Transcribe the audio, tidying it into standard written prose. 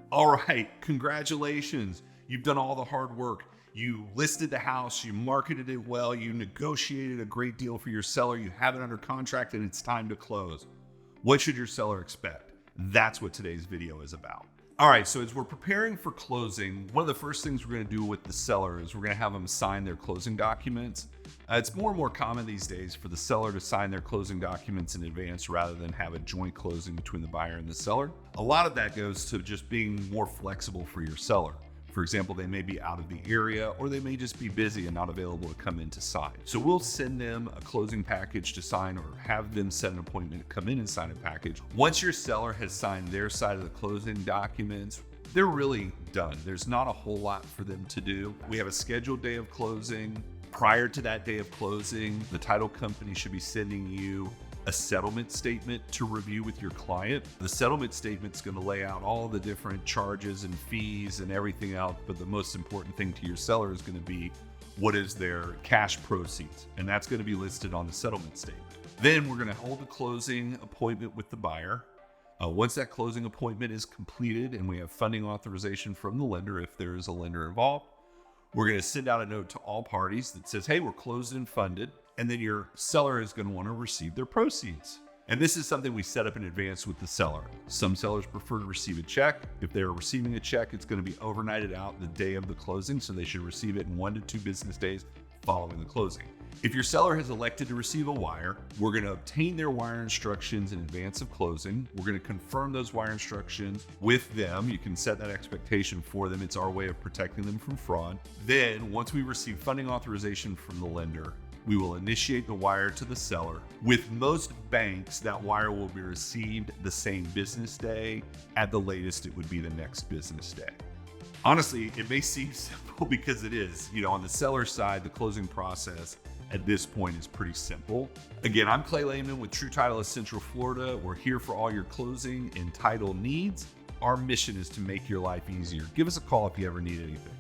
All right, congratulations. You've done all the hard work. You listed the house, you marketed it well, you negotiated a great deal for your seller, you have it under contract, and it's time to close. What should your seller expect? That's what today's video is about. All right, so as we're preparing for closing, one of the first things we're going to do with the seller is we're going to have them sign their closing documents. It's more and more common these days for the seller to sign their closing documents in advance rather than have a joint closing between the buyer and the seller. A lot of that goes to just being more flexible for your seller. For example, they may be out of the area or they may just be busy and not available to come in to sign. So we'll send them a closing package to sign or have them set an appointment to come in and sign a package. Once your seller has signed their side of the closing documents, they're really done. There's not a whole lot for them to do. We have a scheduled day of closing. Prior to that day of closing, the title company should be sending you a settlement statement to review with your client. The settlement statement is going to lay out all the different charges and fees and everything else, but the most important thing to your seller is going to be what is their cash proceeds, and that's going to be listed on the settlement statement. Then we're going to hold a closing appointment with the buyer. Once that closing appointment is completed and we have funding authorization from the lender, if there is a lender involved, we're going to send out a note to all parties that says, hey, we're closed and funded. And then your seller is going to want to receive their proceeds. And this is something we set up in advance with the seller. Some sellers prefer to receive a check. If they're receiving a check, it's going to be overnighted out the day of the closing, so they should receive it in 1 to 2 business days following the closing. If your seller has elected to receive a wire, we're going to obtain their wire instructions in advance of closing. We're going to confirm those wire instructions with them. You can set that expectation for them. It's our way of protecting them from fraud. Then, once we receive funding authorization from the lender, we will initiate the wire to the seller. With most banks, that wire will be received the same business day. At the latest, it would be the next business day. Honestly, it may seem simple because it is. On the seller side, the closing process at this point is pretty simple. Again, I'm Clay Lehman with True Title of Central Florida. We're here for all your closing and title needs. Our mission is to make your life easier. Give us a call if you ever need anything.